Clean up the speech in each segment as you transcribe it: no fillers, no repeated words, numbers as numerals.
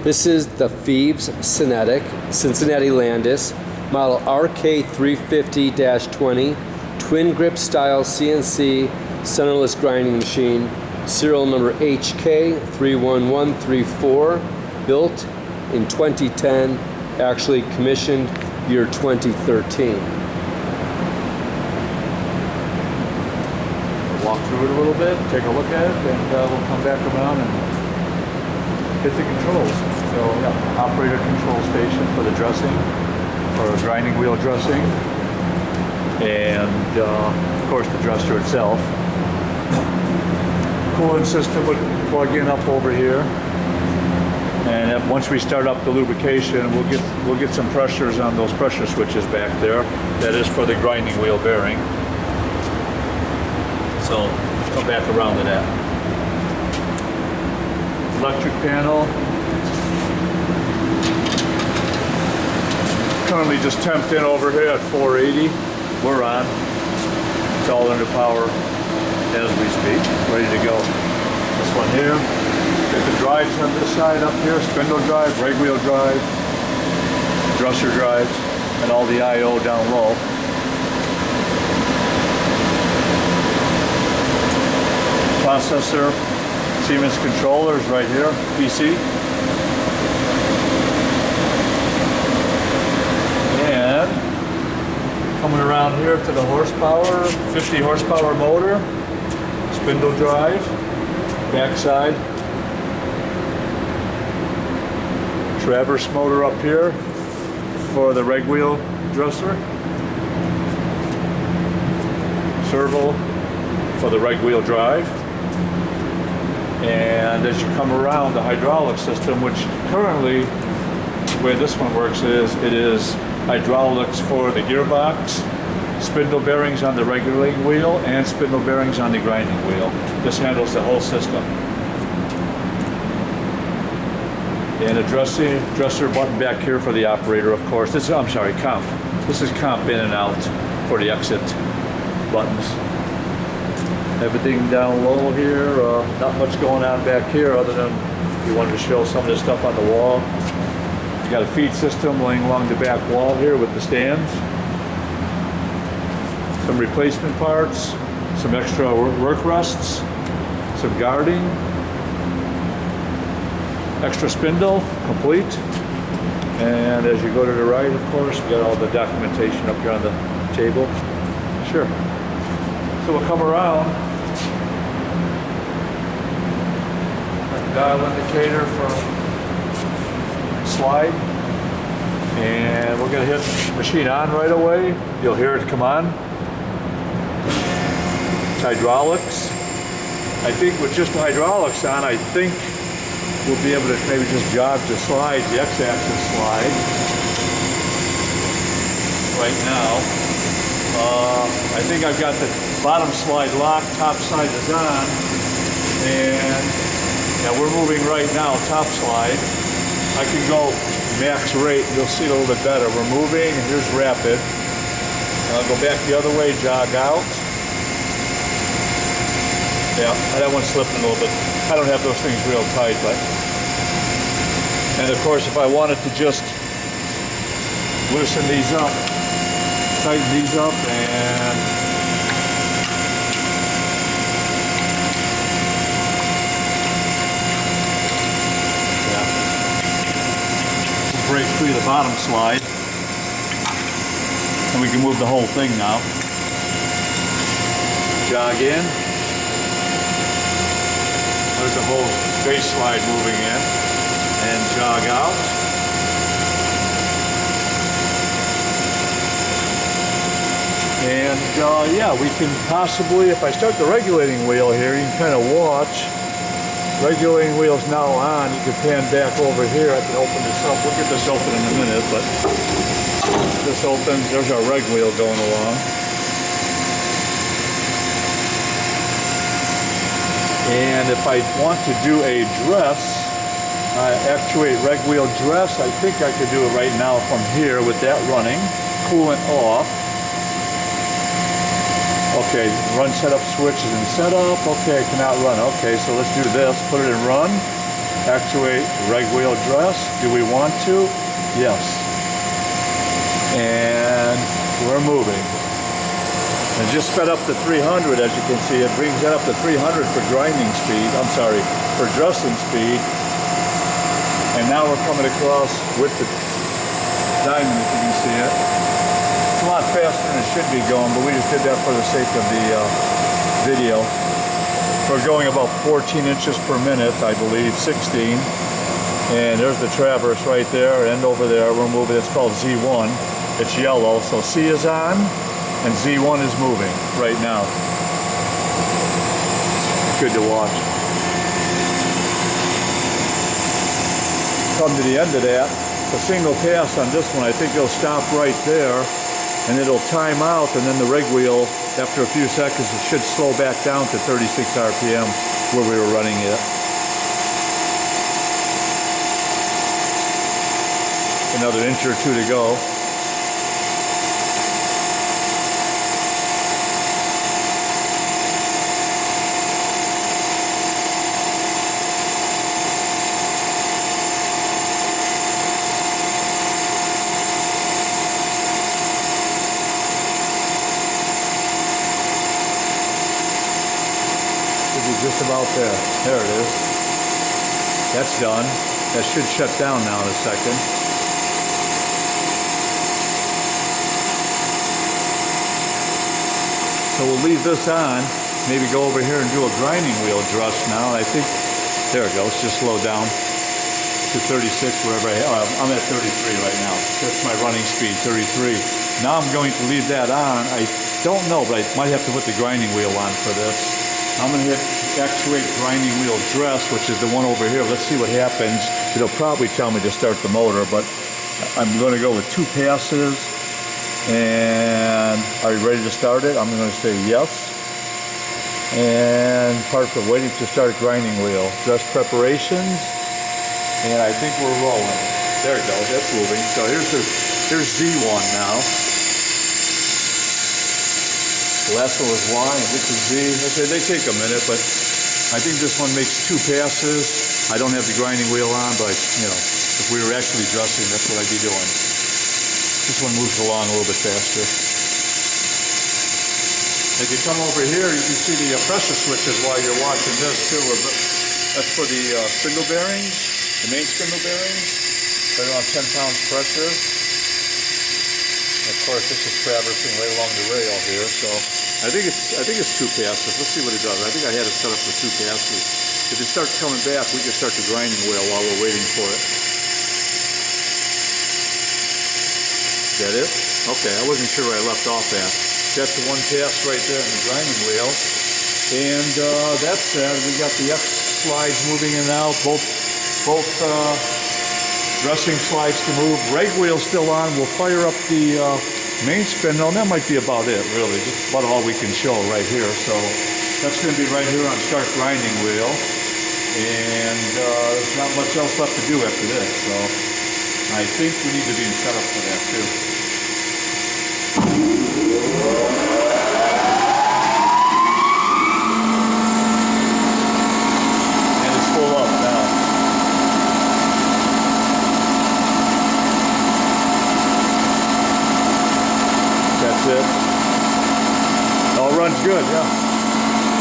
This is the Phoebes Cinetic Cincinnati Landis model RK350-20 twin grip style CNC centerless grinding machine, serial number HK31134, built in 2010, actually commissioned year 2013. Walk through it a little bit, take a look at it, and we'll come back around and hit the controls. So yeah, operator control station for the dressing, for grinding wheel dressing, and of course the dresser itself. Cooling system would plug in up over here, and once we start up the lubrication, we'll get some pressures on those pressure switches back there. That is for the grinding wheel bearing. So come back around to that. Electric panel. Currently just temped in over here at 480. We're on. It's all under power as we speak. Ready to go. This one here. Get the drives on this side up here. Spindle drive, reg wheel drive, dresser drives, and all the I/O down low. Processor, Siemens controllers right here, PC. And coming around here to the horsepower, 50 horsepower motor, spindle drive, backside. Traverse motor up here for the reg wheel dresser. Servo for the reg wheel drive. And as you come around, the hydraulic system, which currently, the way this one works is, it is hydraulics for the gearbox, spindle bearings on the regulating wheel, and spindle bearings on the grinding wheel. This handles the whole system. And a dresser button back here for the operator, of course. This is, I'm sorry, comp. This is comp in and out for the exit buttons. Everything down low here, not much going on back here other than if you wanted to show some of this stuff on the wall. You got a feed system laying along the back wall here with the stands. Some replacement parts, some extra work rests, some guarding, extra spindle, complete. And as you go to the right, of course, we got all the documentation up here on the table. Sure. So we'll come around. Dial indicator for slide, and we're going to hit machine on right away. You'll hear it come on. It's hydraulics. I think with just the hydraulics on, I think we'll be able to maybe just jog the slide, the x-axis slide right now. I think I've got the bottom slide locked, top slide is on, and now we're moving right now, top slide. I can go max rate, you'll see it a little bit better. We're moving, and here's rapid. And I'll go back the other way, jog out. Yeah, that one's slipping a little bit. I don't have those things real tight, but. And of course, if I wanted to just loosen these up, tighten these up, and break through the bottom slide, and we can move the whole thing now. Jog in. There's the whole base slide moving in, and jog out. And yeah, we can possibly, if I start the regulating wheel here, you can kind of watch. Regulating wheel's now on. You can pan back over here. I can open this up. We'll get this open in a minute, but this opens. There's our reg wheel going along. And if I want to do a dress, actuate reg wheel dress, I think I could do it right now from here with that running, coolant off. Okay, run setup switch is in setup. Okay, I cannot run. Okay, so let's do this. Put it in run. actuate reg wheel dress. Do we want to? Yes. And we're moving. And just sped up to 300, as you can see. It brings that up to 300 for grinding speed. I'm sorry, for dressing speed. And now we're coming across with the diamond, if you can see it. It's a lot faster than it should be going, but we just did that for the sake of the video. We're going about 14 inches per minute, I believe, 16. And there's the traverse right there, and over there, we're moving. It's called Z1. It's yellow, so C is on, and Z1 is moving right now. Good to watch. Come to the end of that, a single pass on this one, I think it'll stop right there, and it'll time out, and then the rig wheel, after a few seconds, it should slow back down to 36 RPM where we were running it. Another inch or two to go. Just about there. There it is. That's done. That should shut down now in a second. So we'll leave this on. Maybe go over here and do a grinding wheel dress now. I think, there it goes. Just slow down to 36 wherever I'm at 33 right now. That's my running speed, 33. Now I'm going to leave that on. I don't know, but I might have to put the grinding wheel on for this. I'm going to hit actuate grinding wheel dress, which is the one over here. Let's see what happens. It'll probably tell me to start the motor, but I'm going to go with 2 passes. And are you ready to start it? I'm going to say yes. And part of waiting to start grinding wheel. Dress preparations. And I think we're rolling. There it goes. That's moving. So here's Z1 now. The last one was Y, and this is Z. They take a minute, but I think this one makes 2 passes. I don't have the grinding wheel on, but you know, if we were actually dressing, that's what I'd be doing. This one moves along a little bit faster. If you come over here, you can see the pressure switches while you're watching this too. That's for the spindle bearings, the main spindle bearings. They're around 10 pounds pressure. Of course, this is traversing right along the rail here, so I think it's 2 passes. Let's see what it does. I think I had it set up for 2 passes. If it starts coming back, we can start the grinding wheel while we're waiting for it. Is that it? Okay, I wasn't sure where I left off at. That's the 1 pass right there in the grinding wheel. And that said, we got the X slides moving in and out, both dressing slides to move. Reg wheel's still on. We'll fire up the main spindle, and that might be about it, really. Just about all we can show right here. So that's going to be right here on start grinding wheel. And there's not much else left to do after this. So I think we need to be set up for that, too. And it's full up now. That's it. All runs good, yeah.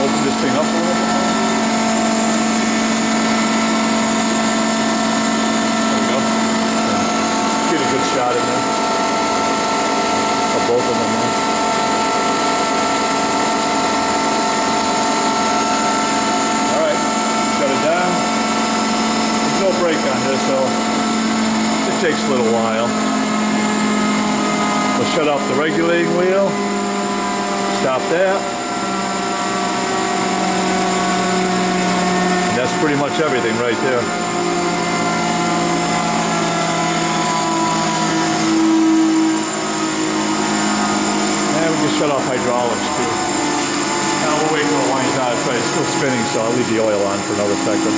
Open this thing up a little bit. There we go. Get a good shot in there. Of both of them there. Alright, shut it down. There's no brake on this, so it takes a little while. We'll shut off the regulating wheel, stop that. And that's pretty much everything right there. And we can shut off hydraulics too. Now we'll wait till it winds out, but it's still spinning, so I'll leave the oil on for another second.